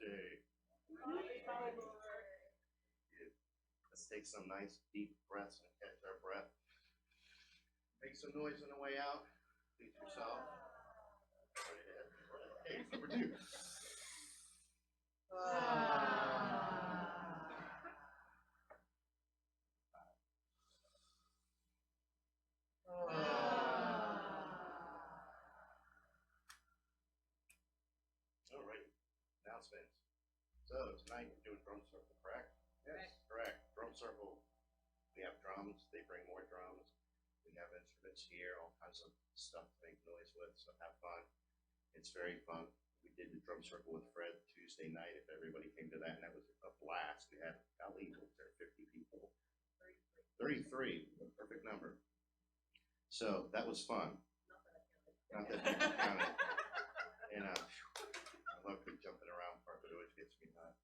birthday. Let's take some nice deep breaths and catch our breath. Make some noise on the way out. Please yourself. Hey, number two. All right, announcements. So tonight we're doing drum circle, correct? Yes, correct. Drum circle. We have drums. They bring more drums. We have instruments here, all kinds of stuff to make noise with. So have fun. It's very fun. We did the drum circle with Fred Tuesday night. If everybody came to that, and that was a blast. We had, golly, was there 50 people? 33, a perfect number. So that was fun. Not that people counted. And I love the jumping around part, but it always gets me hot.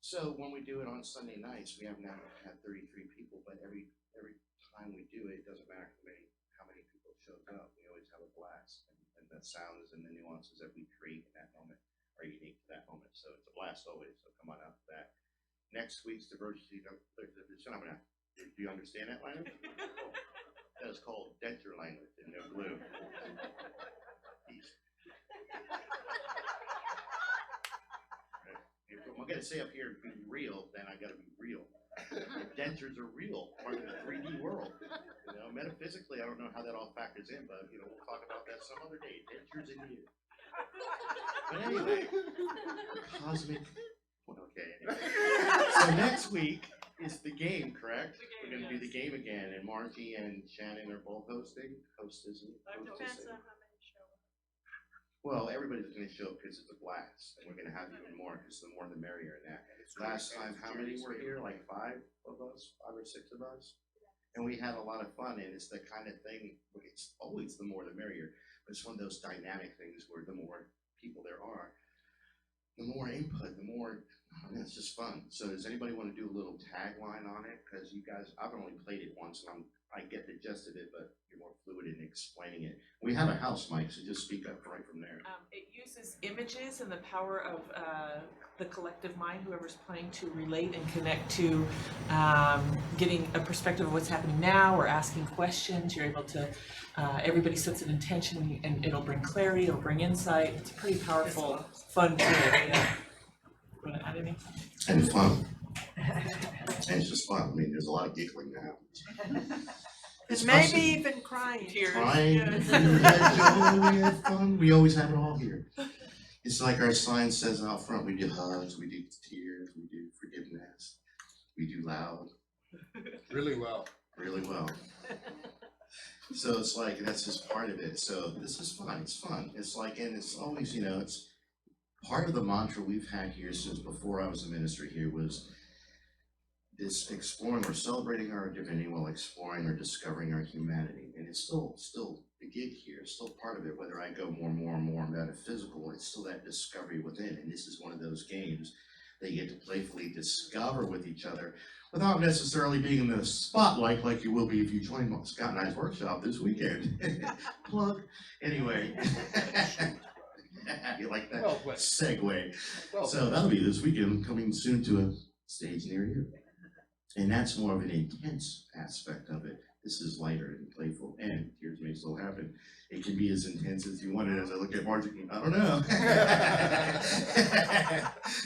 So when we do it on Sunday nights, we have now had 33 people, but every time we do it, it doesn't matter how many people shows up. We always have a blast, and the sounds and the nuances that we create in that moment are unique to that moment. So it's a blast always. So come on out to that. Next week's diversity. Do you understand that language? That is called denture language in the blue. If I'm gonna say up here be real, then I gotta be real. Dentures are real, part of the 3D world. You know, metaphysically, I don't know how that all factors in, but you know, we'll talk about that some other day. Dentures in you. But anyway, cosmic. Okay. Anyway. So next week is the game, correct? We're gonna do the game again, and Margie and Shannon are both hosting. Hostessing. Well, everybody's going to show up because it's a blast, and we're going to have even more because the more the merrier. And that last time, how many were here? Like 5 of us, 5 or 6 of us, and we had a lot of fun. And it's the kind of thing. It's always the more the merrier, but it's one of those dynamic things where the more people there are, the more input, the more. I mean, it's just fun. So, does anybody want to do a little tagline on it? Because you guys, I've only played it once, and I get the gist of it, but you're more fluid in explaining it. We have a house mic, so just speak up right from there. It uses images and the power of the collective mind, whoever's playing, to relate and connect to getting a perspective of what's happening now or asking questions. You're able to, everybody sets an intention and it'll bring clarity, it'll bring insight. It's a pretty powerful, fun tool. Yeah. You want to add anything? And fun. And it's just fun. I mean, there's a lot of giggling now. And maybe even crying. Tears. Crying, Yes. we had joy, we had fun. We always have it all here. It's like our sign says out front, we do hugs, we do tears, we do forgiveness, we do loud. Really well. Really well. So it's like, that's just part of it. So this is fun, it's fun. It's like, and it's always, you know, it's part of the mantra we've had here since before I was a minister here was this exploring or celebrating our divinity while exploring or discovering our humanity. And it's still the gig here, it's still part of it, whether I go more and more metaphysical, it's still that discovery within. And this is one of those games that you get to playfully discover with each other without necessarily being in the spotlight like you will be if you join Scott and I's workshop this weekend. Plug. Anyway. You like that Well, what? segue? Well, So that'll be this weekend, coming soon to a stage near you. And that's more of an intense aspect of it. This is lighter and playful, and tears may still happen. It can be as intense as you want it. As I look at Margie, I don't know.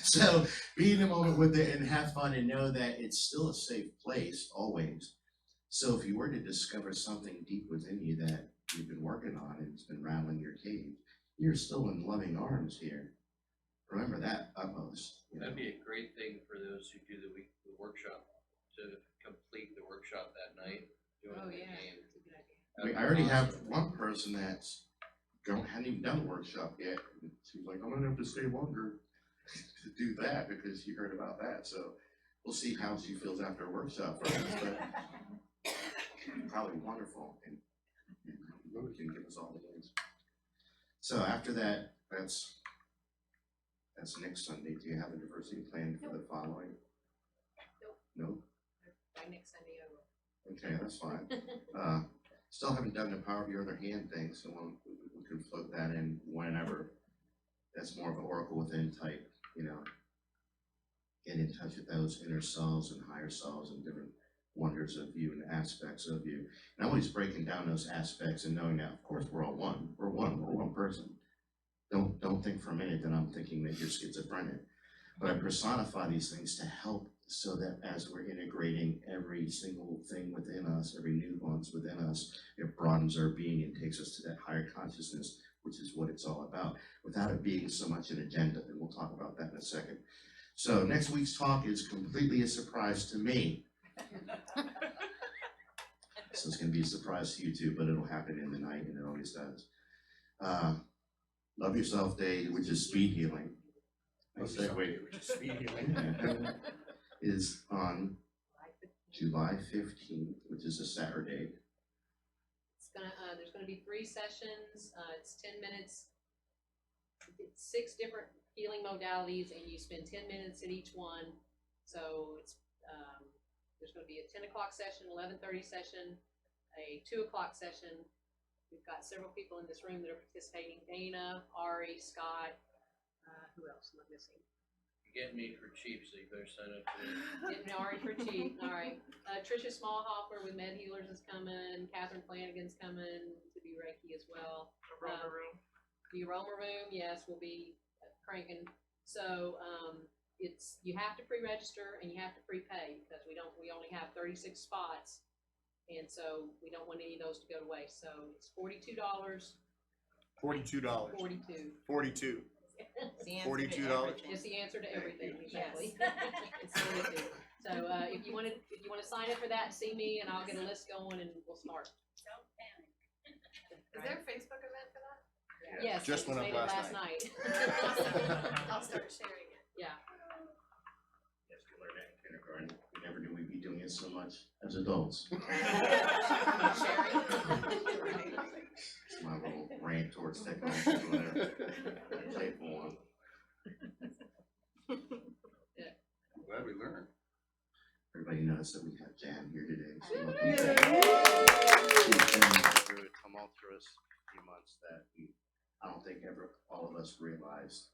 So be in the moment with it and have fun, and know that it's still a safe place always. So if you were to discover something deep within you that you've been working on and it's been rattling your cage, you're still in loving arms here. Remember that utmost. You know? That'd be a great thing for those who do the workshop, to complete the workshop that night, doing the game. I already have one person that's hadn't even done the workshop yet. She's like, I'm gonna have to stay longer to do that because she heard about that. So we'll see how she feels after a workshop first, but probably wonderful, and Lou can give us all the news. So after that, that's next Sunday. Do you have a diversity plan for the following? Nope. By next Sunday I will. Okay, that's fine. Still haven't done the power of your other hand thing, so we can float that in whenever. That's more of an Oracle within type you know, get in touch with those inner selves and higher selves and different wonders of you and aspects of you. And always breaking down those aspects and knowing that, of course, we're all one. We're one person. Don't think for a minute that I'm thinking that you're schizophrenic. But I personify these things to help so that as we're integrating every single thing within us, every nuance within us, it broadens our being and takes us to that higher consciousness, which is what it's all about, without it being so much an agenda. And we'll talk about that in a second. So next week's talk is completely a surprise to me. So it's going to be a surprise to you too, but it'll happen in the night, and it always does. Love Yourself Day, which is speed healing. Nice segue. Speed healing. Is on July 15th, which is a Saturday. It's gonna, there's gonna be 3 sessions, it's 10 minutes. It's 6 different healing modalities and you spend 10 minutes at each one. So it's, there's gonna be a 10 o'clock session, 11:30 session, a 2 o'clock session. We've got several people in this room that are participating, Dana, Ari, Scott, who else am I missing? You're getting me for cheap, so you better sign up for it. Getting Ari for cheap, all right. Tricia Smallhoffer with Med Healers is coming, Catherine Flanagan's coming to do Reiki as well. Aroma room. The Aroma Room, yes, will be cranking. So, it's, you have to pre-register and you have to prepay because we only have 36 spots. And so we don't want any of those to go to waste. So it's $42, $42. 42. 42. $42. It's the answer to everything, exactly. Yes. It's 42. So, if you wanna sign up for that, see me and I'll get a list going and we'll start. Don't panic. Is there a Facebook event for that? Yes, Just it was went up made last last night. I'll start sharing it. Yeah. Yes, we learned that in kindergarten. We never knew we'd be doing it so much as adults. Sharing. It's my little rant towards technology, whatever. Playful one. Glad we learned. Everybody knows that we have Jan here today. So she's been through a tumultuous few months that I don't think ever all of us realized.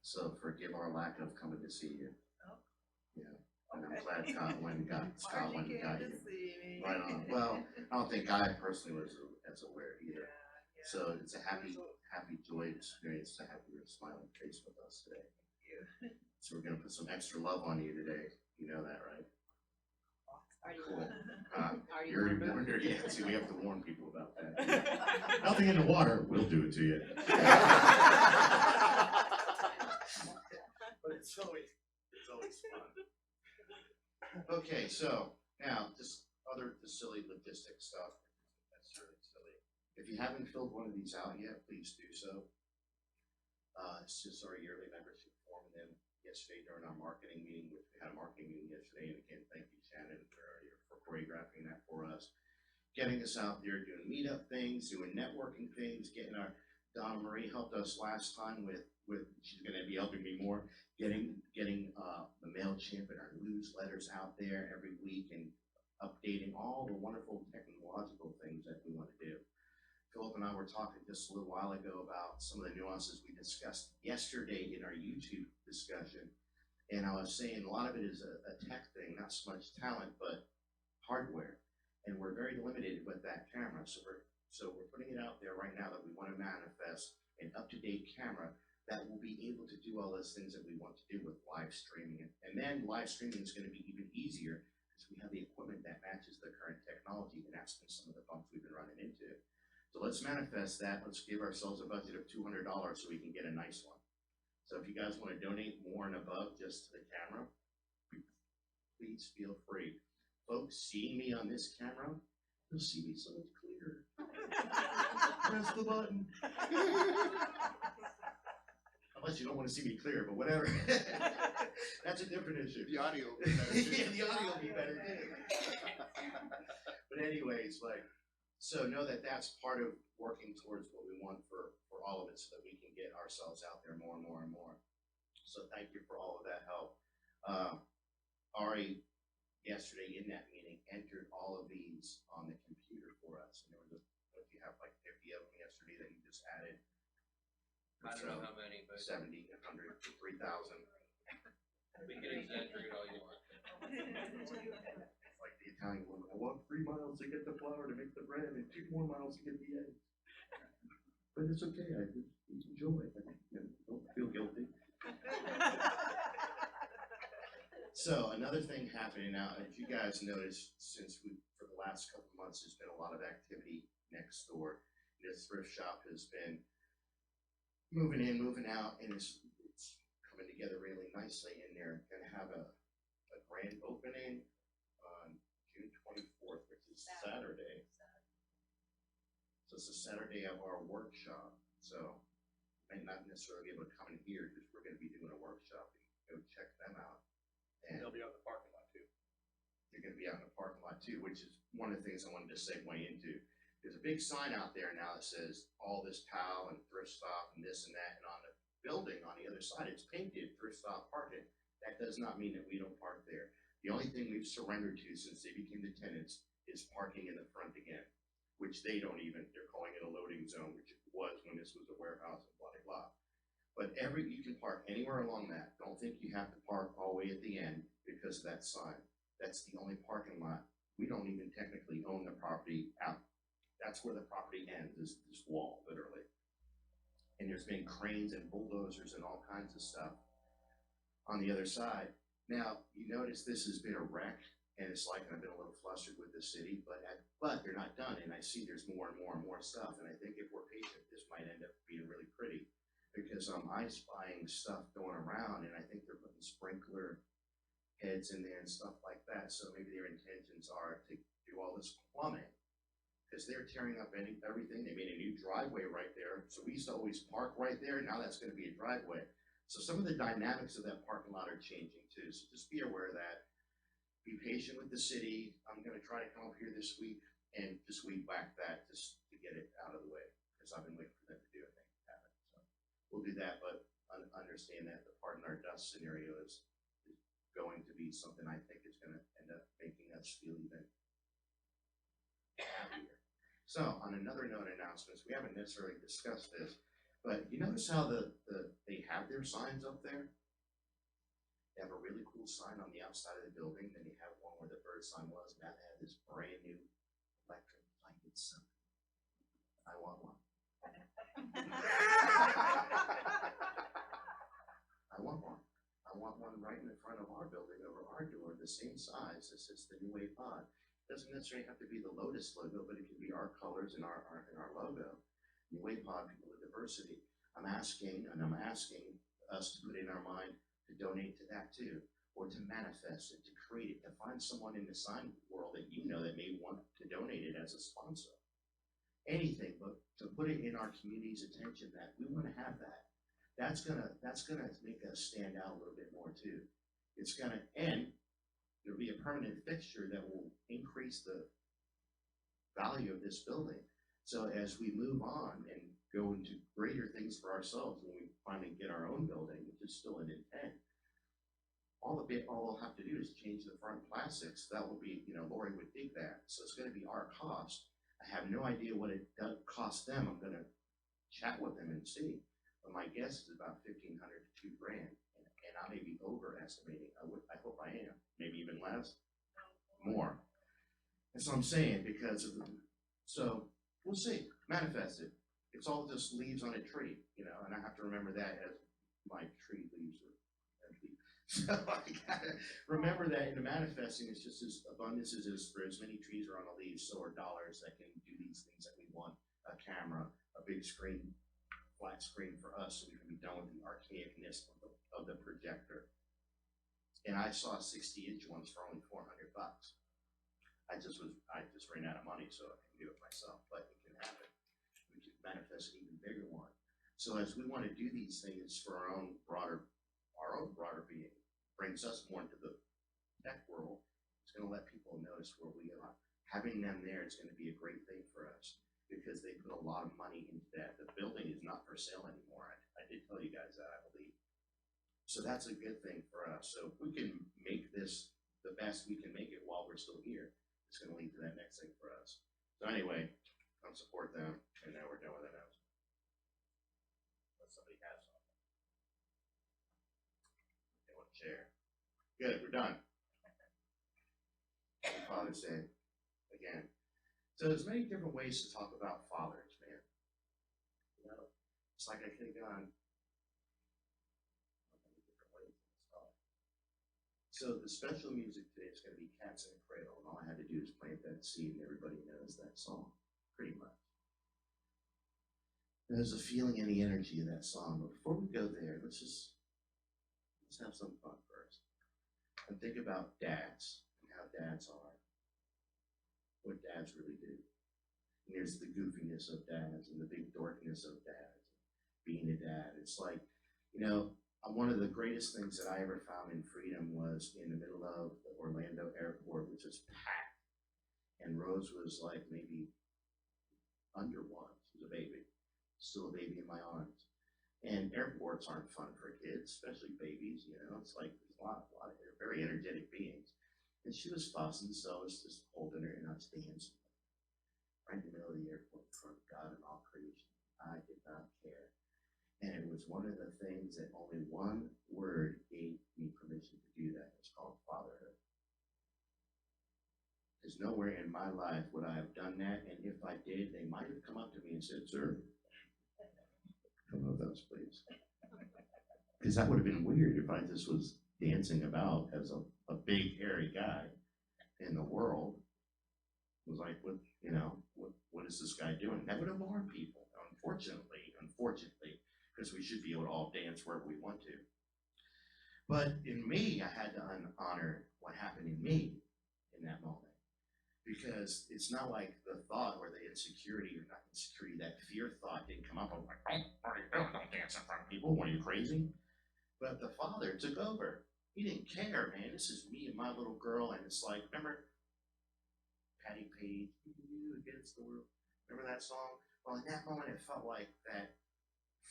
So forgive our lack of coming to see you. Oh. Yeah, and I'm glad Scott went and got you. see me. Right on. Well, I don't think I personally was as aware either. So it's a happy joy experience to have your smiling face with us today. So we're gonna put some extra love on you today. You know that, right? Already Cool. warned. Already You already warned. warned her, yeah, see, we have to warn people about that. Nothing in the water, we'll do it to you. But it's always fun. Okay, so now, just other silly logistic stuff, that's really silly. If you haven't filled one of these out yet, please do so. It's just our yearly membership form, and then yesterday during our marketing meeting, which we had a marketing meeting yesterday, and again, thank you, Shannon, for choreographing that for us. Getting us out there, doing meetup things, doing networking things, getting our, Donna Marie helped us last time with she's gonna be helping me more, getting the MailChimp and our newsletters out there every week and updating all the wonderful technological things that we want to do. Philip and I were talking just a little while ago about some of the nuances we discussed yesterday in our YouTube discussion. And I was saying a lot of it is a tech thing, not so much talent, but hardware. And we're very limited with that camera. So we're putting it out there right now that we want to manifest an up-to-date camera that will be able to do all those things that we want to do with live streaming. And then live streaming is going to be even easier because we have the equipment that matches the current technology, and that's been some of the bumps we've been running into. So let's manifest that. Let's give ourselves a budget of $200 so we can get a nice one. So if you guys want to donate more and above just to the camera, please feel free. Folks, seeing me on this camera, you'll see me so much clearer. Press the button. Unless you don't want to see me clear, but whatever. That's a different issue. The audio will be better too. Yeah, the audio will be better too. But anyways, so know that that's part of working towards what we want for all of it so that we can get ourselves out there more and more and more. So thank you for all of that help. Ari, yesterday in that meeting, entered all of these on the computer for us. And there was if you have like 50 of them yesterday that you just added. I don't know how many, but 70, 100, 3,000. we can exaggerate all you want. Like the Italian woman, I walked 3 miles to get the flour to make the bread and 2 more miles to get the eggs. But it's okay, I just enjoy it, don't feel guilty. So another thing happening now, if you guys noticed, for the last couple of months, there's been a lot of activity next door. This thrift shop has been moving in, moving out, and it's coming together really nicely, and they're gonna have a grand opening on June 24th, which is Saturday. So it's a Saturday of our workshop, so you might not necessarily be able to come in here, because we're gonna be doing a workshop, and go check them out. And They'll be out in the parking lot too. they're gonna be out in the parking lot too, which is one of the things I wanted to segue into. There's a big sign out there now that says all this PAL and thrift stop and this and that, and on the building on the other side, it's painted thrift stop parking. That does not mean that we don't park there. The only thing we've surrendered to since they became the tenants is parking in the front again, which they're calling it a loading zone, which it was when this was a warehouse and blah, blah, blah. But you can park anywhere along that. Don't think you have to park all the way at the end because of that sign. That's the only parking lot. We don't even technically own the property out. That's where the property ends, is this wall, literally. And there's been cranes and bulldozers and all kinds of stuff on the other side. Now, you notice this has been a wreck, and it's like I've been a little flustered with the city, but they're not done, and I see there's more and more and more stuff, and I think if we're patient, this might end up being really pretty. Because I'm spying stuff going around, and I think they're putting sprinkler heads in there and stuff like that, so maybe their intentions are to do all this plumbing. Because they're tearing up everything, they made a new driveway right there, so we used to always park right there, now that's gonna be a driveway. So some of the dynamics of that parking lot are changing too, so just be aware of that. Be patient with the city, I'm gonna try to come up here this week and just weed whack that, just to get it out of the way, because I've been waiting for them to do it, and they haven't, so. We'll do that, but understand that the pardon our dust scenario is going to be something I think is gonna end up making us feel even happier. So, on another note, announcements, we haven't necessarily discussed this, but you notice how they have their signs up there? They have a really cool sign on the outside of the building, then you have one where the bird sign was, and that had this brand new electric lighted sign. I want one. I want one. I want one right in the front of our building over our door, the same size as the New Wave Pod. Doesn't necessarily have to be the Lotus logo, but it can be our colors and our logo. New Wave Pod, people with diversity. I'm asking us to put in our mind to donate to that too, or to manifest it, to create it, to find someone in the sign world that you know that may want to donate it as a sponsor. Anything, but to put it in our community's attention that we want to have that. That's gonna make us stand out a little bit more too. And there'll be a permanent fixture that will increase the value of this building. So as we move on and go into greater things for ourselves, when we finally get our own building, which is still an intent, all we'll have to do is change the front plastics. That will be, Lori would dig that. So it's gonna be our cost. I have no idea what it does cost them. I'm gonna chat with them and see. But my guess is about $1,500 to $2,000, and I may be overestimating. I hope I am. Maybe even less, more. That's what I'm saying so we'll see. Manifest it. It's all just leaves on a tree, and I have to remember that as my tree leaves are empty. So I gotta remember that in the manifesting, it's just as abundance is for as many trees are on the leaves, so are dollars that can do these things that we want. A camera, a big screen, flat screen for us, so we can be done with the archaicness of the projector. And I saw 60-inch ones for only $400. I just ran out of money, so I can do it myself, but it can happen. We can manifest an even bigger one. So as we want to do these things for our own broader being, brings us more into the tech world, it's gonna let people notice where we are. Having them there is gonna be a great thing for us, because they put a lot of money into that. The building is not for sale anymore. I did tell you guys that, I believe. So that's a good thing for us. So if we can make this the best we can make it while we're still here, it's gonna lead to that next thing for us. So anyway, come support them, and now we're done with that. Let somebody really have something. They want to share. Good, we're done. The father said, again. So there's many different ways to talk about fathers, man. You know, it's like I could have gone many different ways in this talk. So the special music today is going to be Cats in a Cradle, and all I had to do is plant that seed, and everybody knows that song, pretty much. There's a feeling and the energy of that song. But before we go there, let's have some fun first. And think about dads and how dads are. What dads really do. And there's the goofiness of dads and the big dorkiness of dads. Being a dad. It's like, you know, one of the greatest things that I ever found in freedom was in the middle of the Orlando airport, which was packed. And Rose was like maybe under one. She was a baby. Still a baby in my arms. And airports aren't fun for kids, especially babies, you know. It's like there's a lot of they're very energetic beings. And she was fussing, so I was just holding her and I was dancing right in the middle of the airport in front of God and all creation. I did not care. And it was one of the things that only one word gave me permission to do that. It's called fatherhood. Because nowhere in my life would I have done that, and if I did, they might have come up to me and said, "Sir, come with us, please." Because that would have been weird if I just was dancing about as a big hairy guy in the world. It was like, what is this guy doing? That would have alarmed people, unfortunately, because we should be able to all dance wherever we want to. But in me, I had to honor what happened in me in that moment. Because it's not like the thought or the insecurity, or not insecurity, that fear thought didn't come up. I'm like, "Oh, what are you doing? Don't dance in front of people. What are you, crazy?" But the father took over. He didn't care, man. This is me and my little girl, and it's like, remember Patty Page, "You Against the World"? Remember that song? Well, in that moment, it felt like that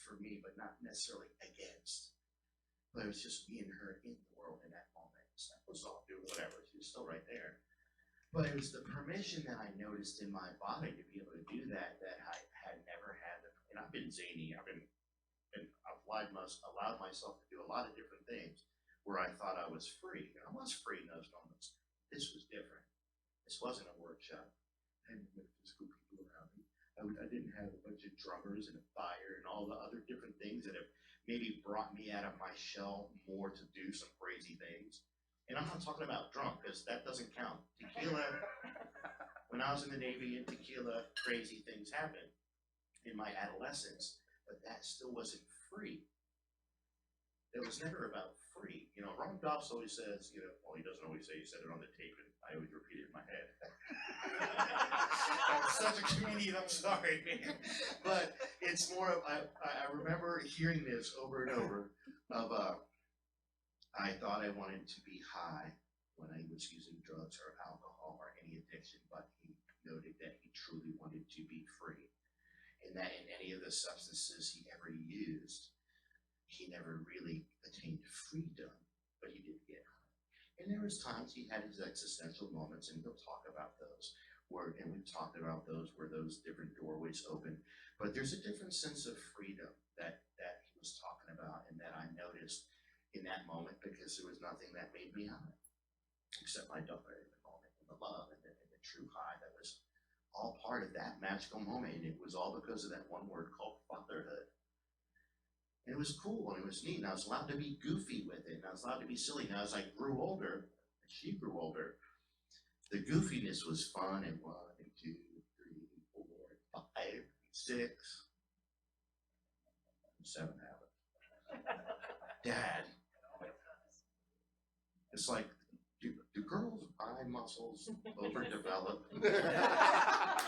for me, but not necessarily against. But it was just me and her in the world in that moment. So that was all doing whatever. She was still right there. But it was the permission that I noticed in my body to be able to do that I had never had. And I've been zany. I've allowed myself to do a lot of different things where I thought I was free. And I was free in those moments. This was different. This wasn't a workshop. I didn't have physical people around me. I didn't have a bunch of drummers and a fire and all the other different things that have maybe brought me out of my shell more to do some crazy things. And I'm not talking about drunk, because that doesn't count. Tequila, when I was in the Navy and tequila, crazy things happened in my adolescence, but that still wasn't free. It was never about free. You know, Ron Goss always says, well, he doesn't always say, he said it on the tape, and I always repeat it in my head. I'm such a comedian, I'm sorry, man. But it's more of, I remember hearing this over and over of, I thought I wanted to be high when I was using drugs or alcohol or any addiction, but he noted that he truly wanted to be free. And that in any of the substances he ever used, he never really attained freedom, but he did get high. And there was times he had his existential moments, and he'll talk about those. And we've talked about those where those different doorways open. But there's a different sense of freedom that he was talking about, and that I noticed in that moment, because there was nothing that made me high except my daughter in the moment, and the love and the true high that was all part of that magical moment. And it was all because of that one word called fatherhood. And it was cool, and it was neat, and I was allowed to be goofy with it, and I was allowed to be silly. Now, as I grew older, as she grew older, the goofiness was fun. And 1, 2, 3, 4, 5, 6, 7 habits. Dad. It's like, do girls' eye muscles overdevelop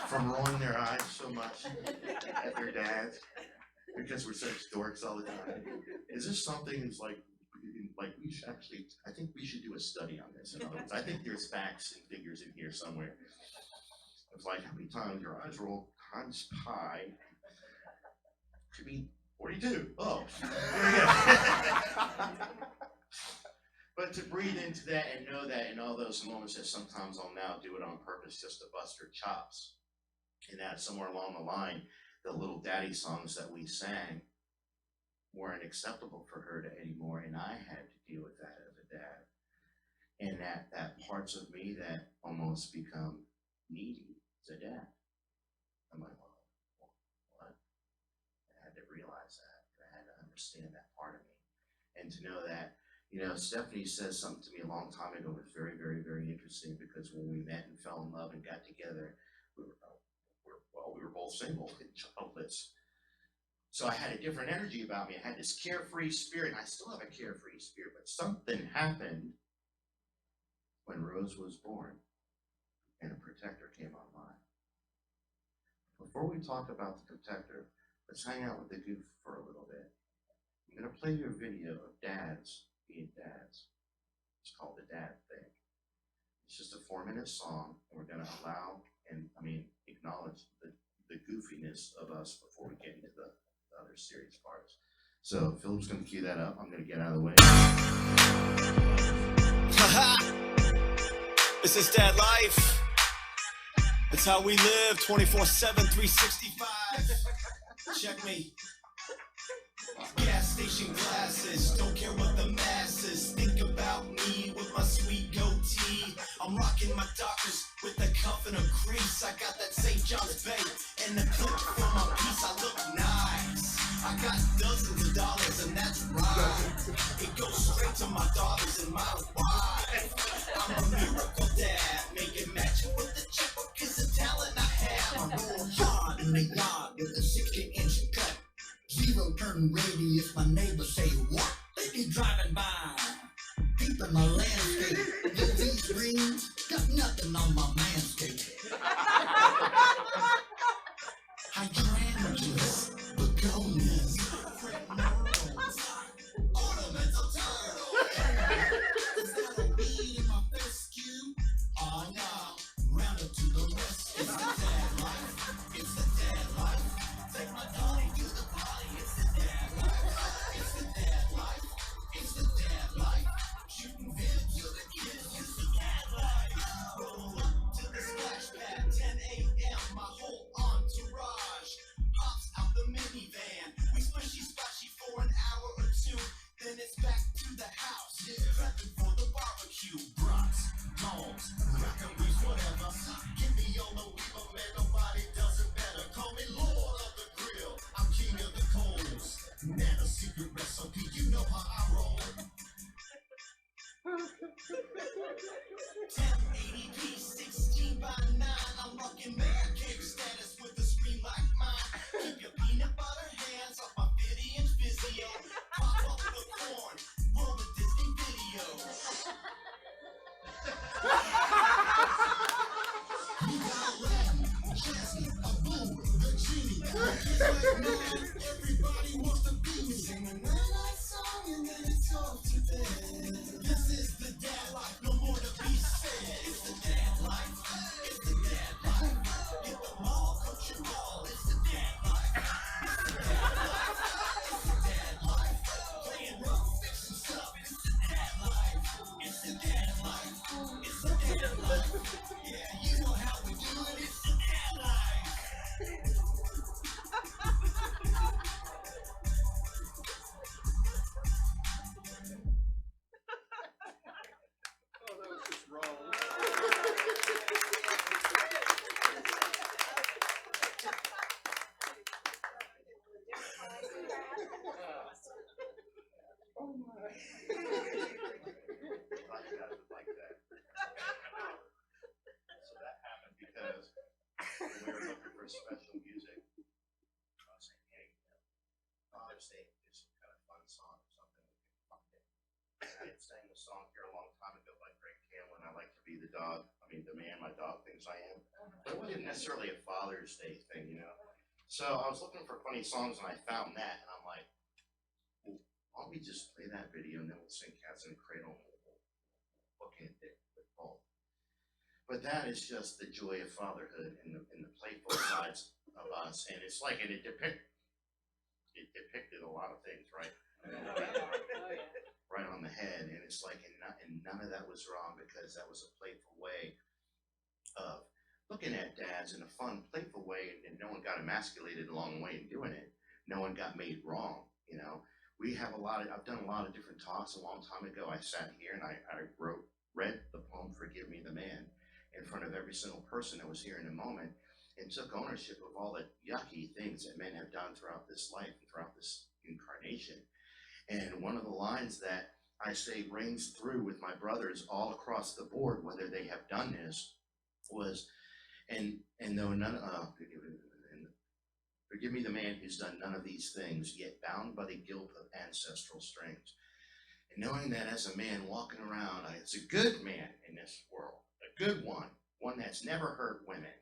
from rolling their eyes so much at their dads because we're such dorks all the time? Is this something that's like we should actually, I think we should do a study on this. In other words, I think there's facts and figures in here somewhere. It's like, how many times your eyes roll times pi could be 42. Oh, there we go. But to breathe into that and know that in all those moments that sometimes I'll now do it on purpose just to bust her chops. And that somewhere along the line, the little daddy songs that we sang weren't acceptable for her to anymore, and I had to deal with that as a dad. And that parts of me that almost become needy as a dad. I'm like, well, what? I had to realize that. I had to understand that part of me. And to know that, you know, Stephanie says something to me a long time ago was very, very, very interesting, because when we met and fell in love and got together, we were both single and childless. So I had a different energy about me. I had this carefree spirit, and I still have a carefree spirit, but something happened when Rose was born and a protector came online. Before we talk about the protector, let's hang out with the goof for a little bit. I'm gonna play you a video of dads being dads. It's called The Dad Thing. It's just a 4-minute song, and we're gonna allow and acknowledge the goofiness of us before we get into the other serious parts. So Philip's gonna cue that up. I'm gonna get out of the way. This is Dad Life. It's how we live 24/7, 365. Check me. Gas station glasses, don't care what the masses think about me with my sweet goatee. I'm rocking my Dockers with the cuff and a crease. I got that St. John's Bay and the clip for my piece. I look nice. I got dozens of dollars and that's right. It goes straight to my daughters and my wife. I'm a miracle dad, making magic with the checkbook is the talent I have. I roll hard in the yard with a 60-inch cut. 0 turn radius, my neighbors say, what? They be driving by, peeping my landscape. These greens got nothing on my manscape. Hydrangeas, begonias, ornamental turtles. Is that a weed in my fescue? Oh no, round up to the rest. It's the dad life, it's the dad life. Take my daughter to the party, it's the dad life. It's the dad life, it's the dad life. Shooting vids to the kids, it's the dad life. Roll up to the splash pad, 10 a.m. My whole entourage pops out the minivan. We splashy splashy for an hour or two, then it's back to the house. Prepping for the barbecue. Brats, dogs, rock and beef, whatever. Give me all the weaver, man, nobody does it better. Call me Lord of the Grill, I'm king of the coals. Not a secret recipe, you know how I roll. 1080p, 16 by 9. I'm rocking man cave status with a screen like mine. Keep your peanut butter hands off my 50-inch Vizio. Pop up the corn, roll the Disney video. You got Latin, Jasmine, Abu, the genie. Kids like mine, everybody wants to be me. Sing a night song and then it's off to bed. This is the dad life, no more to be said. It's the dad life, it's the dad life. Hit the mall, coach your ball, it's the dad life. It's the dad life, it's the dad life. Playing rough, fixing stuff, it's the dad life. It's the dad life, it's the dad life. Yeah, you know how we do it, it's the dad life. Oh, that was just wrong. Thought you guys would like that. So that happened because when we were looking for special music, I was saying, hey, Father's Day, do some kind of fun song or something we can find it. I had sang the song here a long time ago by Greg Camlin, I like to be the dog, the man my dog thinks I am. But it wasn't necessarily a Father's Day thing, you know? So I was looking for funny songs and I found that, and I'm like, well, why don't we just play that video and then we'll sing Cats in the Cradle and we'll bookend it with both. But that is just the joy of fatherhood and the playful sides of us, and it's like it depicted a lot of things, right? Right on the head, and it's like, and none of that was wrong, because that was a playful way of looking at dads in a fun, playful way, and no one got emasculated along the way in doing it. No one got made wrong, you know. we have I've done a lot of different talks. A long time ago, I sat here and I read the poem "Forgive Me the Man" in front of every single person that was here in a moment, and took ownership of all the yucky things that men have done throughout this life and throughout this incarnation. And one of the lines that I say rings through with my brothers all across the board, whether they have done this, was, and though none, forgive me the man who's done none of these things, yet bound by the guilt of ancestral strings. And knowing that as a man walking around, it's a good man in this world, a good one that's never hurt women,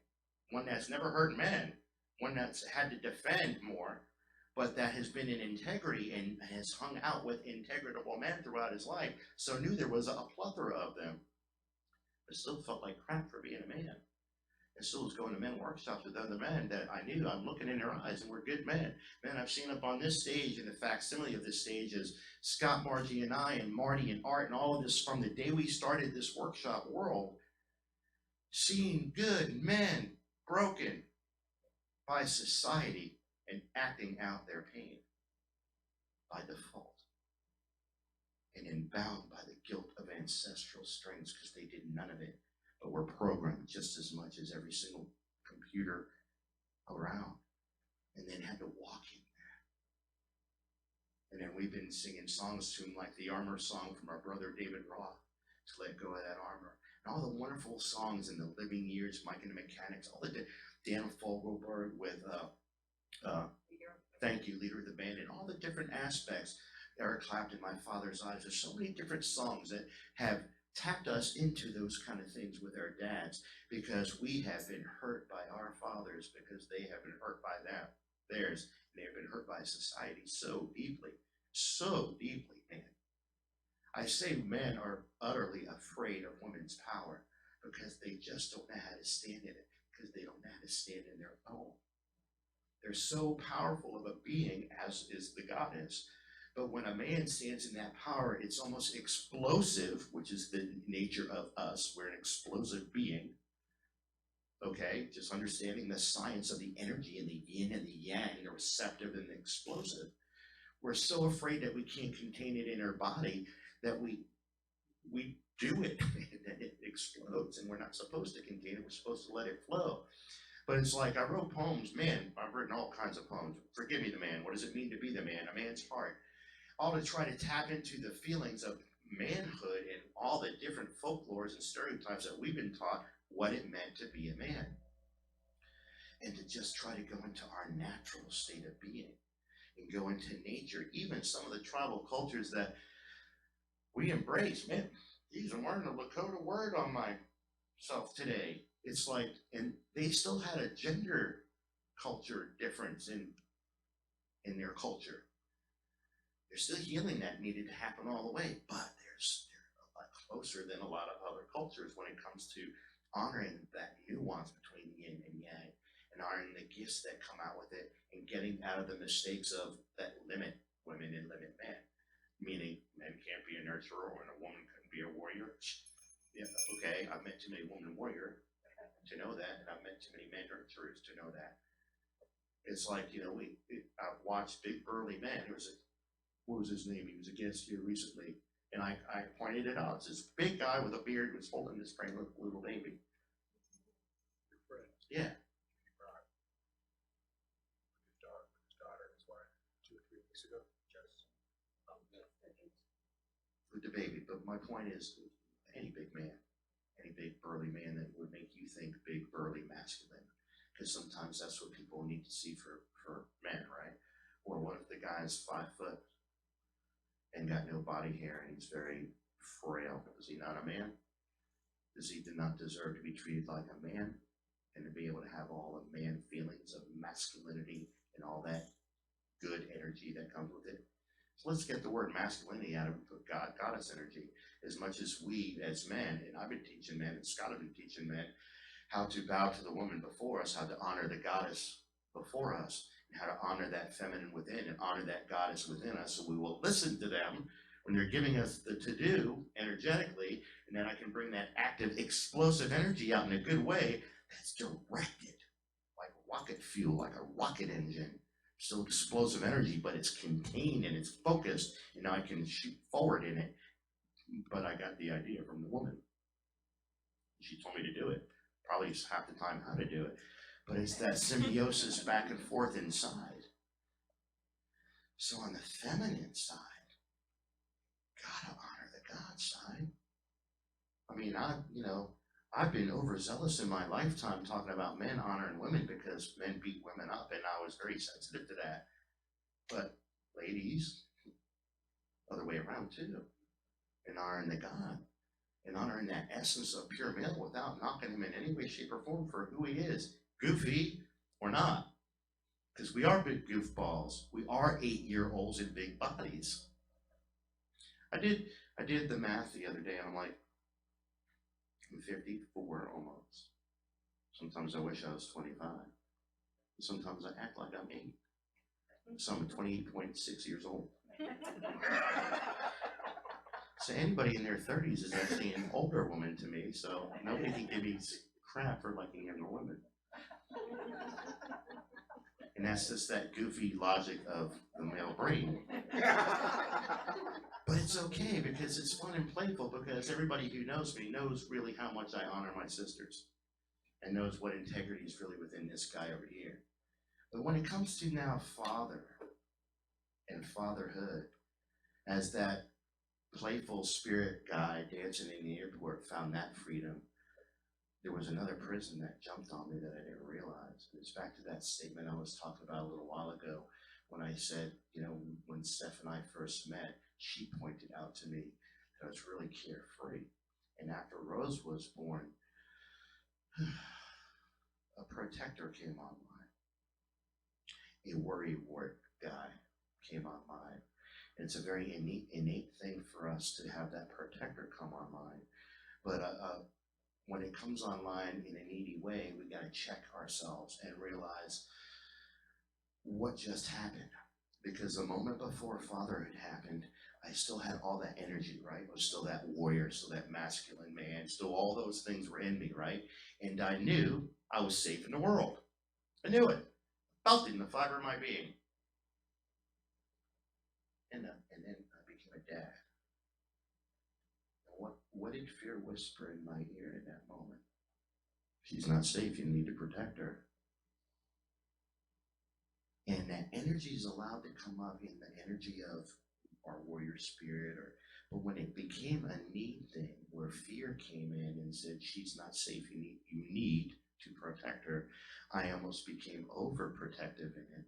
one that's never hurt men, one that's had to defend more, but that has been in integrity and has hung out with integritable men throughout his life, so knew there was a plethora of them, but still felt like crap for being a man. And still was going to men workshops with other men that I knew, I'm looking in their eyes and we're good men. Man, I've seen up on this stage, and the facsimile of this stage is Scott, Margie, and I, and Marty, and Art, and all of this from the day we started this workshop world, seeing good men broken by society and acting out their pain by default, and then bound by the guilt of ancestral strings because they did none of it, but were programmed just as much as every single computer around, and then had to walk in that. And then we've been singing songs to him like the Armor song from our brother David Roth, to let go of that armor, and all the wonderful songs in the living years, Mike and the Mechanics, all the Dan Fogelberg with Thank You, Leader of the Band, and all the different aspects. Eric Clapton, My Father's Eyes. There's so many different songs that have tapped us into those kind of things with our dads, because we have been hurt by our fathers, because they have been hurt by theirs, and they have been hurt by society so deeply, man. I say men are utterly afraid of women's power because they just don't know how to stand in it, because they don't know how to stand in their own. They're so powerful of a being, as is the goddess. But when a man stands in that power, it's almost explosive, which is the nature of us. We're an explosive being. Okay, just understanding the science of the energy and the yin and the yang, the receptive and the explosive. We're so afraid that we can't contain it in our body that we do it and it explodes, and we're not supposed to contain it. We're supposed to let it flow. But it's like, I wrote poems, man, I've written all kinds of poems. Forgive me the man. What does it mean to be the man? A man's heart. All to try to tap into the feelings of manhood and all the different folklores and stereotypes that we've been taught what it meant to be a man. And to just try to go into our natural state of being and go into nature, even some of the tribal cultures that we embrace. Man, geez, I'm learning a Lakota word on myself today. It's like, and they still had a gender culture difference in their culture. They're still healing that needed to happen all the way, but they're a lot closer than a lot of other cultures when it comes to honoring that nuance between yin and yang, and honoring the gifts that come out with it, and getting out of the mistakes of that limit women and limit men. Meaning, men can't be a nurturer and a woman couldn't be a warrior. Yeah, okay, I've met too many women warrior to know that, and I've met too many men nurturers to know that. It's like, you know, I've watched big burly men. What was his name? He was a guest here recently, and I pointed it out. It's this big guy with a beard who was holding this praying little baby. Your friend. Yeah. Right. With his daughter and his wife 2 or 3 weeks ago. Just With the baby. But my point is, any big man, any big burly man that would make you think big, burly, masculine, because sometimes that's what people need to see for men, right? Or what if the guy's 5 foot and got no body hair and he's very frail? Is he not a man? Does he not deserve to be treated like a man and to be able to have all the man feelings of masculinity and all that good energy that comes with it? So let's get the word masculinity out of it, put goddess energy. As much as we as men, and I've been teaching men, and Scott has been teaching men, how to bow to the woman before us, how to honor the goddess before us, and how to honor that feminine within and honor that goddess within us, so we will listen to them when they're giving us the to-do energetically, and then I can bring that active, explosive energy out in a good way that's directed, like rocket fuel, like a rocket engine, still explosive energy, but it's contained and it's focused, and I can shoot forward in it. But I got the idea from the woman. She told me to do it. Probably half the time how to do it. But it's that symbiosis back and forth inside. So on the feminine side, gotta honor the God side. I mean, I've been overzealous in my lifetime talking about men honoring women because men beat women up, and I was very sensitive to that. But ladies, other way around too, and honoring the God, and honoring that essence of pure male without knocking him in any way, shape, or form for who he is, goofy or not. Because we are big goofballs. We are 8-year-olds in big bodies. I did the math the other day, and I'm like, I'm 54 almost. Sometimes I wish I was 25. Sometimes I act like I'm 8. So I'm 28.6 years old. So anybody in their 30s is actually an older woman to me, so nobody can give me crap for liking younger women. And that's just that goofy logic of the male brain. But it's okay because it's fun and playful, because everybody who knows me knows really how much I honor my sisters and knows what integrity is really within this guy over here. But when it comes to now father and fatherhood, as that playful spirit guy dancing in the airport found that freedom, there was another prison that jumped on me that I didn't realize. It's back to that statement I was talking about a little while ago when I said, when Steph and I first met, she pointed out to me that I was really carefree. And after Rose was born, a protector came online. A worry wart guy came online. And it's a very innate thing for us to have that protector come online. But when it comes online in a needy way, we got to check ourselves and realize what just happened. Because the moment before fatherhood happened, I still had all that energy, right? I was still that warrior, still that masculine man, still all those things were in me, right? And I knew I was safe in the world. I knew it. Felt it in the fiber of my being. And then I became a dad. And what did fear whisper in my ear in that moment? She's not safe, you need to protect her. And that energy is allowed to come up in the energy of our warrior spirit, but when it became a need thing where fear came in and said she's not safe, you need to protect her, I almost became overprotective in it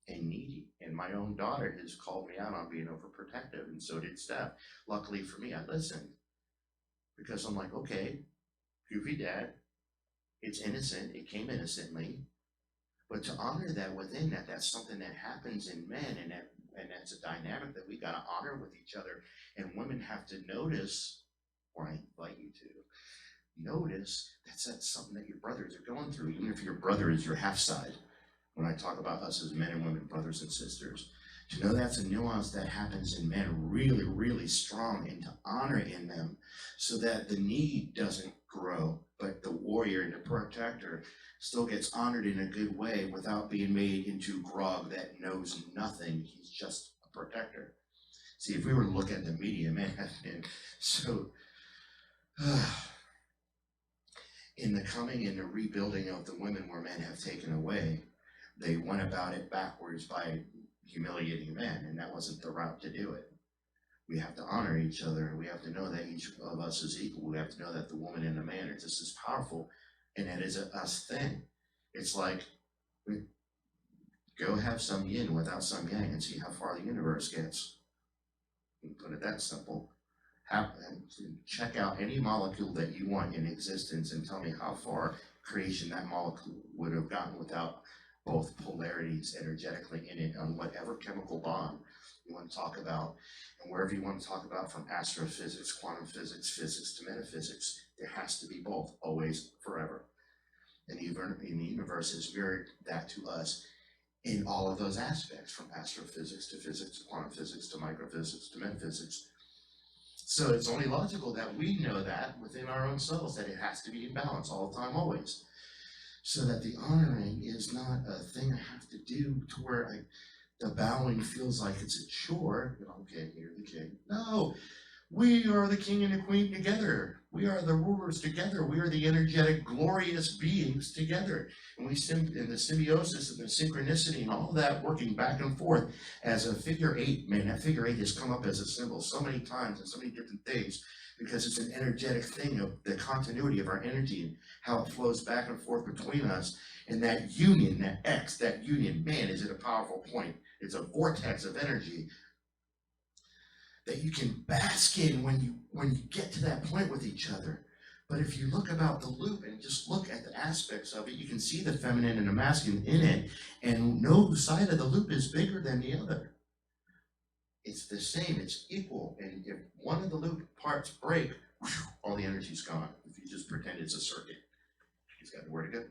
and needy. And my own daughter has called me out on being overprotective, and so did Steph. Luckily for me, I listened, because I'm like, okay, goofy dad, it's innocent, it came innocently. But to honor that within that, that's something that happens in men, and that's a dynamic that we got to honor with each other. And women have to notice, or I invite you to notice, that's something that your brothers are going through, even if your brother is your half side. When I talk about us as men and women, brothers and sisters, to know that's a nuance that happens in men really, really strong, and to honor in them so that the need doesn't grow, but the warrior and the protector still gets honored in a good way without being made into grog that knows nothing. He's just a protector. See, if we were to look at the media, man, and so in the coming and the rebuilding of the women where men have taken away, they went about it backwards by humiliating men, and that wasn't the route to do it. We have to honor each other, and we have to know that each of us is equal. We have to know that the woman and the man are just as powerful, and that is a us thing. It's like, go have some yin without some yang and see how far the universe gets. Put it that simple. Check out any molecule that you want in existence and tell me how far creation that molecule would have gotten without both polarities energetically in it on whatever chemical bond you want to talk about. And wherever you want to talk about, from astrophysics, quantum physics, physics to metaphysics, there has to be both, always, forever. And the universe has mirrored that to us in all of those aspects, from astrophysics to physics to quantum physics to microphysics to metaphysics. So it's only logical that we know that within our own selves, that it has to be in balance all the time, always. so that the honoring is not a thing I have to do to where the bowing feels like it's a chore. Okay, you're the king. No, we are the king and the queen together. We are the rulers together. We are the energetic, glorious beings together. And in the symbiosis and the synchronicity and all that working back and forth as a figure eight, man, that figure eight has come up as a symbol so many times and so many different things because it's an energetic thing of the continuity of our energy and how it flows back and forth between us. And that union, that union, man, is it a powerful point. It's a vortex of energy that you can bask in when you get to that point with each other. But if you look about the loop and just look at the aspects of it, you can see the feminine and the masculine in it, and no side of the loop is bigger than the other. It's the same, it's equal, and if one of the loop parts break, whew, all the energy's gone. If you just pretend it's a circuit, he's got nowhere to go.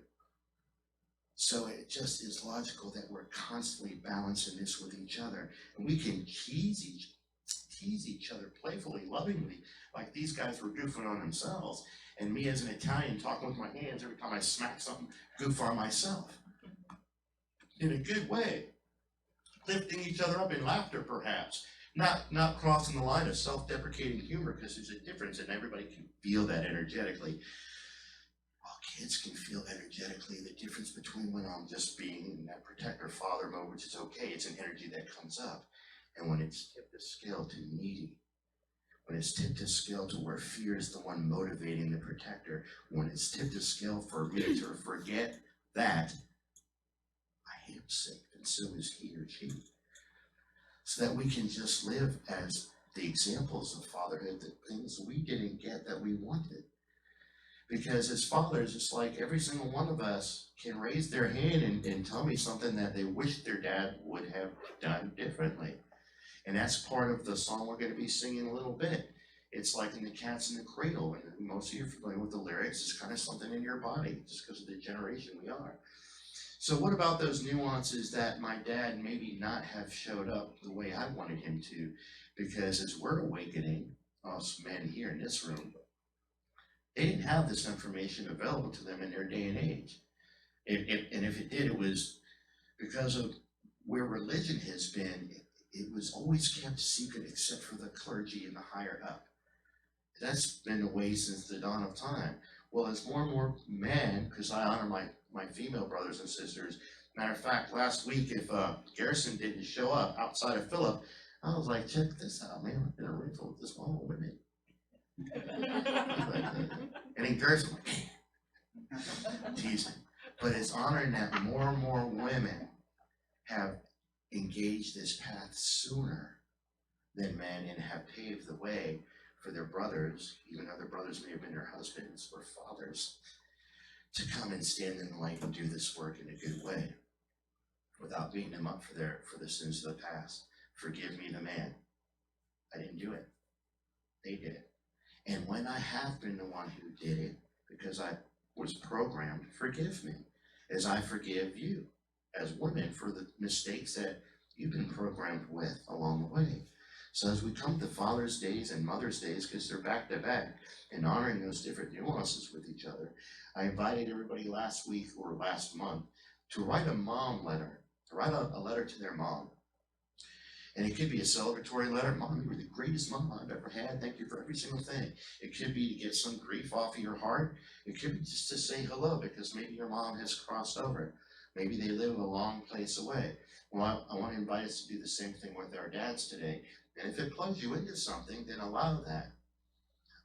So it just is logical that we're constantly balancing this with each other, and we can tease each other playfully, lovingly, like these guys were goofing on themselves, and me as an Italian talking with my hands every time I smack something, goof on myself. In a good way. Lifting each other up in laughter, perhaps. Not crossing the line of self-deprecating humor, because there's a difference, and everybody can feel that energetically. Well, kids can feel energetically the difference between when I'm just being in that protector father mode, which is okay, it's an energy that comes up. And when it's tipped to scale to needy, when it's tipped to scale to where fear is the one motivating the protector, when it's tipped to scale for me to forget that, I am sick, and so is he or she. So that we can just live as the examples of fatherhood, the things we didn't get that we wanted. Because as fathers, it's like every single one of us can raise their hand and tell me something that they wish their dad would have done differently. And that's part of the song we're going to be singing a little bit. It's like in the Cats in the Cradle, and most of you are familiar with the lyrics. It's kind of something in your body, just because of the generation we are. So what about those nuances that my dad maybe not have showed up the way I wanted him to? Because as we're awakening, us men here in this room, they didn't have this information available to them in their day and age. And if it did, it was because of where religion has been. It was always kept secret except for the clergy and the higher up. That's been the way since the dawn of time. Well, as more and more men, because I honor my female brothers and sisters. Matter of fact, last week, if Garrison didn't show up outside of Philip, I was like, check this out, man. I've been a rental with this one woman. And then Garrison, teasing. But it's honoring that more and more women have engaged this path sooner than men and have paved the way for their brothers, even though their brothers may have been their husbands or fathers, to come and stand in the light and do this work in a good way without beating them up for the sins of the past. Forgive me, the man. I didn't do it. They did it. And when I have been the one who did it, because I was programmed, forgive me, as I forgive you as women for the mistakes that you've been programmed with along the way. So as we come to Father's Days and Mother's Days, because they're back to back, and honoring those different nuances with each other, I invited everybody last week or last month to write a mom letter, to write a letter to their mom. And it could be a celebratory letter. Mom, you were the greatest mom I've ever had. Thank you for every single thing. It could be to get some grief off of your heart. It could be just to say hello, because maybe your mom has crossed over. Maybe they live a long place away. Well, I want to invite us to do the same thing with our dads today. And if it plugs you into something, then allow that.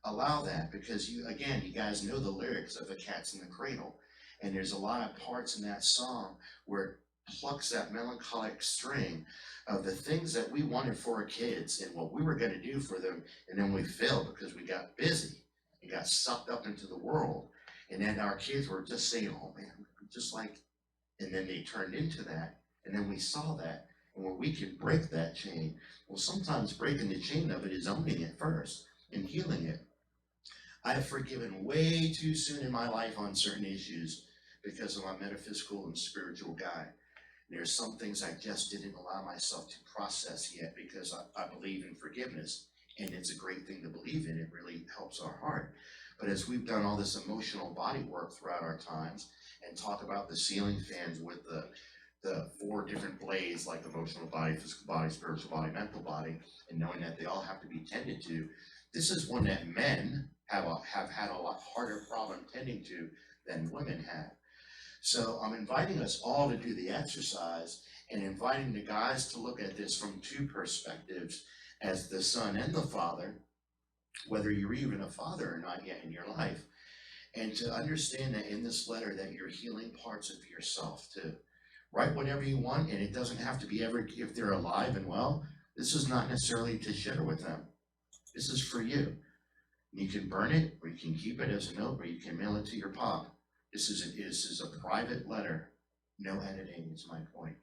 Allow that, because you guys know the lyrics of The Cats in the Cradle. And there's a lot of parts in that song where it plucks that melancholic string of the things that we wanted for our kids and what we were going to do for them. And then we failed because we got busy and got sucked up into the world. And then our kids were just saying, oh man, just like, and then they turned into that. And then we saw that. And where we could break that chain, well, sometimes breaking the chain of it is owning it first and healing it. I have forgiven way too soon in my life on certain issues because of my metaphysical and spiritual guy. There's some things I just didn't allow myself to process yet because I believe in forgiveness, and it's a great thing to believe in. It really helps our heart. But as we've done all this emotional body work throughout our times, and talk about the ceiling fans with the 4 different blades, like emotional body, physical body, spiritual body, mental body, and knowing that they all have to be tended to. This is one that men have had a lot harder problem tending to than women have. So I'm inviting us all to do the exercise and inviting the guys to look at this from 2 perspectives, as the son and the father, whether you're even a father or not yet in your life, and to understand that in this letter that you're healing parts of yourself too. Write whatever you want, and it doesn't have to be if they're alive and well. This is not necessarily to share with them. This is for you. You can burn it, or you can keep it as a note, or you can mail it to your pop. This is a private letter. No editing is my point.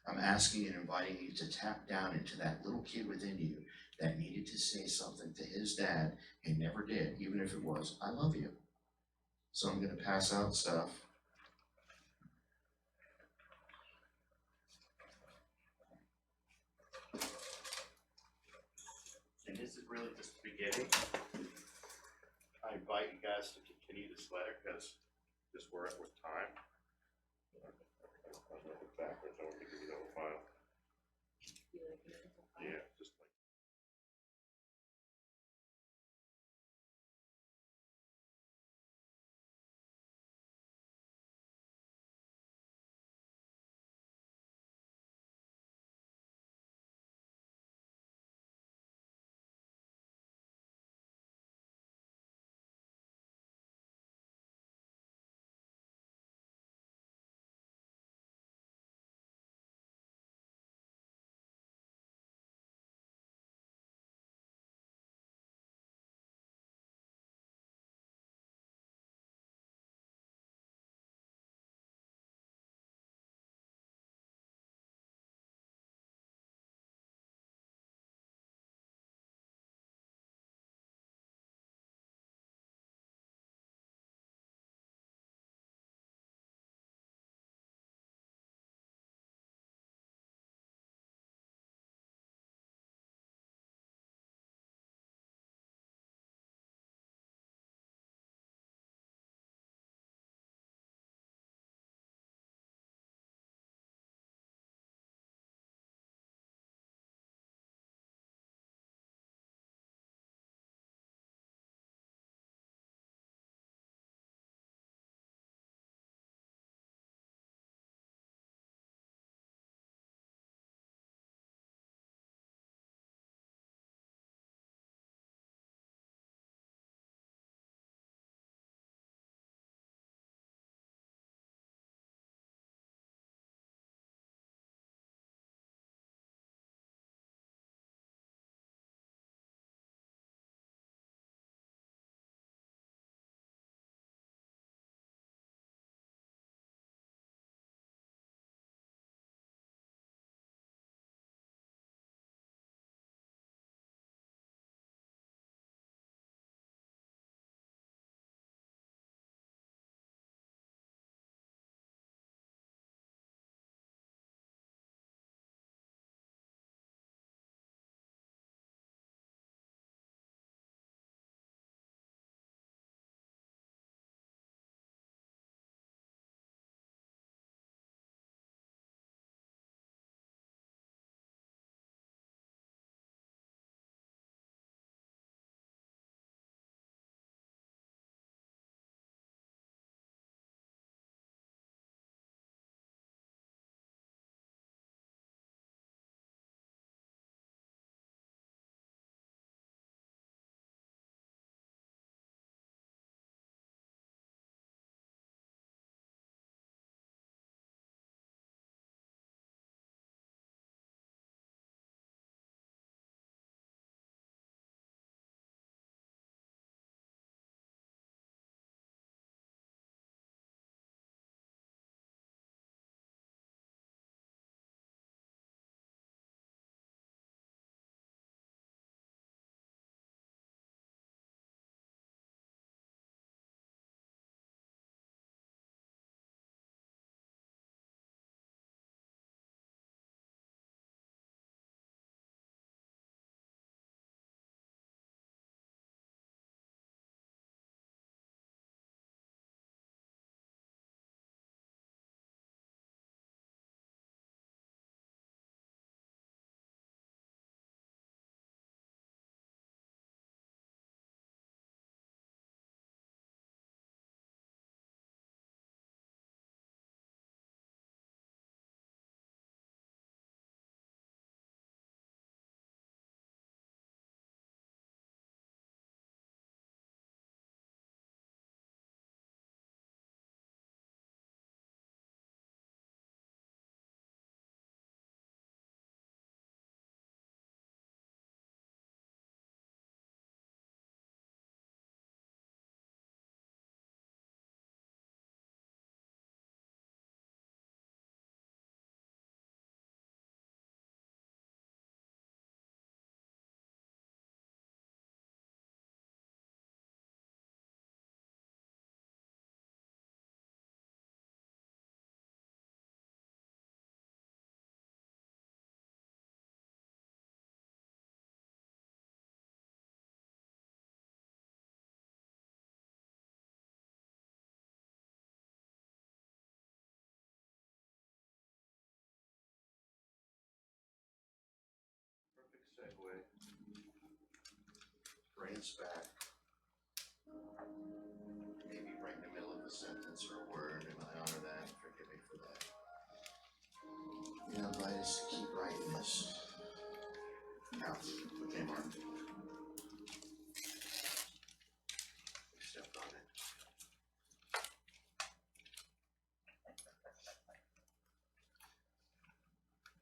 I'm asking and inviting you to tap down into that little kid within you that needed to say something to his dad and never did, even if it was, I love you. So I'm gonna pass out stuff. And this is really just the beginning. I invite you guys to continue this letter because just we're at with time. I'm looking backwards, I want to give you the whole file. Yeah, just like. sentence back. Maybe right in the middle of a sentence or a word, and I honor that, forgive me for that. You know, invite us to keep writing this. Now, okay, Mark. You stepped on it.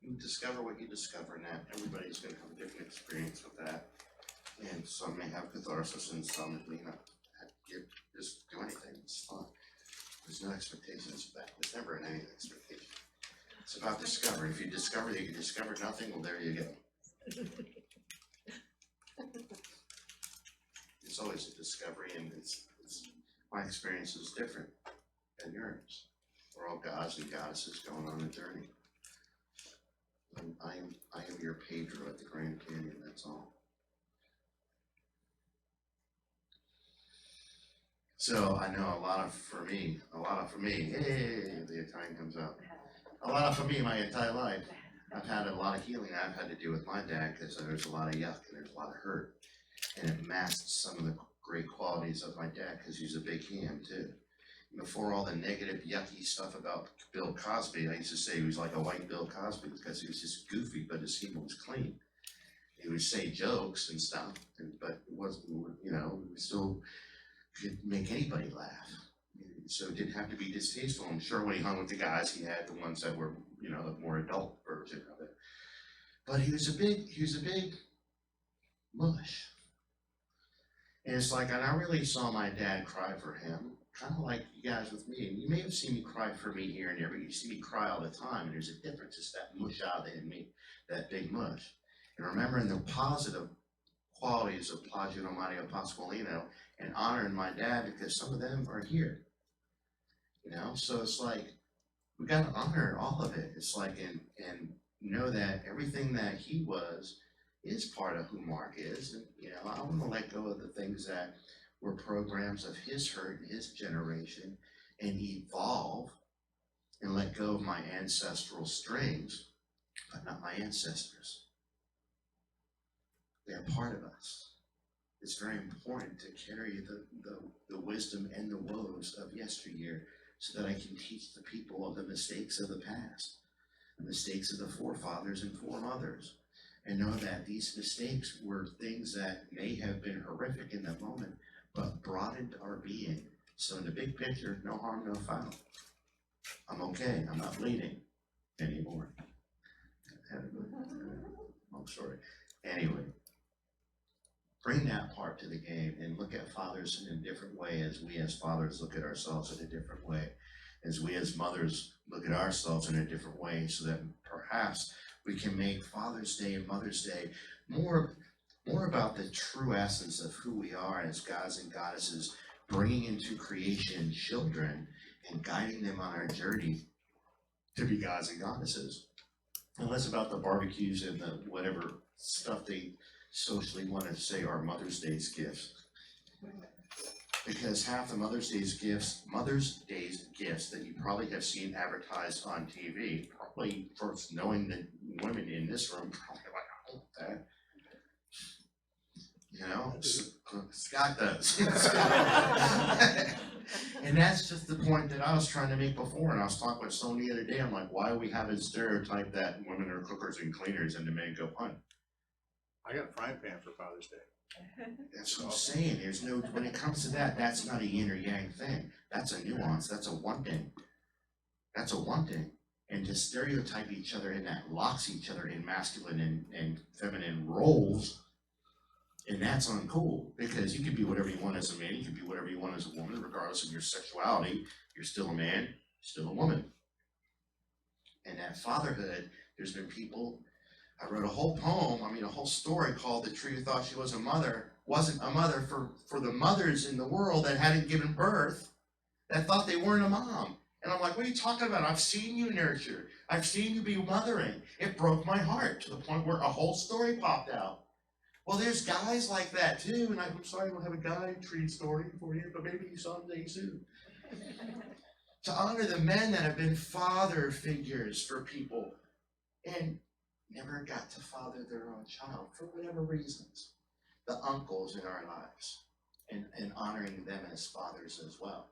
You discover what you discover, and that everybody's gonna have a different experience with that. And some may have catharsis and some may not just do anything, it's fun. There's no expectations of that, there's never any expectation. It's about discovery, if you discover that you discovered nothing, well, there you go. It's always a discovery, and it's my experience is different than yours. We're all gods and goddesses going on a journey. I am your Pedro at the Grand Canyon, that's all. So I know a lot of for me, hey, the Italian comes out. A lot of for me, my entire life, I've had a lot of healing I've had to do with my dad, because there's a lot of yuck and there's a lot of hurt. And it masked some of the great qualities of my dad, because he's a big ham too. Before all the negative, yucky stuff about Bill Cosby, I used to say he was like a white Bill Cosby, because he was just goofy, but his humor was clean. He would say jokes and stuff, but it wasn't, you know, we still could make anybody laugh. So it didn't have to be distasteful. I'm sure when he hung with the guys, he had the ones that were, you know, the more adult version of it. But he was a big mush. And it's like, and I really saw my dad cry for him, kind of like you guys with me. And you may have seen me cry for me here and there, but you see me cry all the time, and there's a difference. It's that mush out in me, that big mush. And remembering the positive qualities of Plagio Mario Pasqualino and honoring my dad, because some of them are here. You know, so it's like, we gotta honor all of it. It's like, and know that everything that he was is part of who Mark is. And, you know, I wanna let go of the things that were programs of his hurt and his generation, and evolve and let go of my ancestral strings, but not my ancestors. They're part of us. It's very important to carry the wisdom and the woes of yesteryear, so that I can teach the people of the mistakes of the past, the mistakes of the forefathers and foremothers, and know that these mistakes were things that may have been horrific in the moment, but broadened our being. So in the big picture, no harm, no foul. I'm okay, I'm not bleeding anymore. I'm sorry. Anyway, bring that part to the game and look at fathers in a different way, as we as fathers look at ourselves in a different way, as we as mothers look at ourselves in a different way, so that perhaps we can make Father's Day and Mother's Day more about the true essence of who we are as gods and goddesses, bringing into creation children and guiding them on our journey to be gods and goddesses. And less about the barbecues and the whatever stuff they socially want to say are Mother's Day's gifts. Because half the Mother's Day's gifts that you probably have seen advertised on TV, probably first knowing the women in this room, probably like, I want that. You know, Scott does. And that's just the point that I was trying to make before, and I was talking with someone the other day, I'm like, why are we having stereotype that women are cookers and cleaners and the men go hunt? I got a frying pan for Father's Day. That's what I'm saying, there's no, when it comes to that, that's not a yin or yang thing, that's a nuance, that's a one thing. That's a one thing. And to stereotype each other and that locks each other in masculine and feminine roles, and that's uncool, because you can be whatever you want as a man, you can be whatever you want as a woman, regardless of your sexuality, you're still a man, still a woman. And that fatherhood, there's been people, I wrote a whole poem, a whole story called The Tree Who Thought She Was a Mother, wasn't a mother for the mothers in the world that hadn't given birth, that thought they weren't a mom. And I'm like, what are you talking about? I've seen you nurture. I've seen you be mothering. It broke my heart to the point where a whole story popped out. Well, there's guys like that too, and I'm sorry I don't have a guy tree story for you, but maybe someday soon. To honor the men that have been father figures for people and never got to father their own child for whatever reasons. the uncles in our lives and honoring them as fathers as well.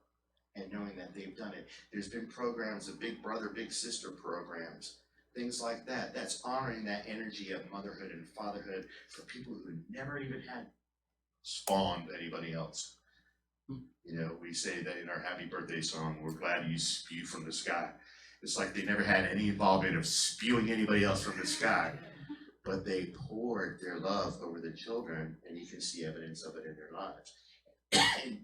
And knowing that they've done it. There's been programs, the big brother, big sister programs, things like that. That's honoring that energy of motherhood and fatherhood for people who never even had spawned anybody else. You know, we say that in our happy birthday song, we're glad you spew from the sky. It's like they never had any involvement of spewing anybody else from the sky, but they poured their love over the children, and you can see evidence of it in their lives. And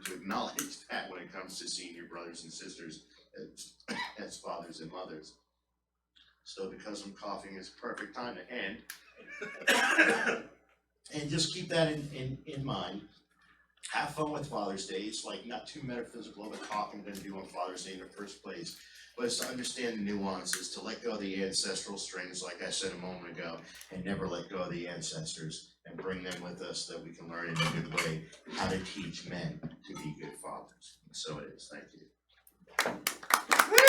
to acknowledge that when it comes to seeing your brothers and sisters as fathers and mothers. So because I'm coughing, it's perfect time to end. And just keep that in mind. Have fun with Father's Day. It's like not too metaphysical of a talk I'm gonna do on Father's Day in the first place, but it's to understand the nuances, to let go of the ancestral strings, like I said a moment ago, and never let go of the ancestors and bring them with us so that we can learn in a good way how to teach men to be good fathers. So it is. Thank you.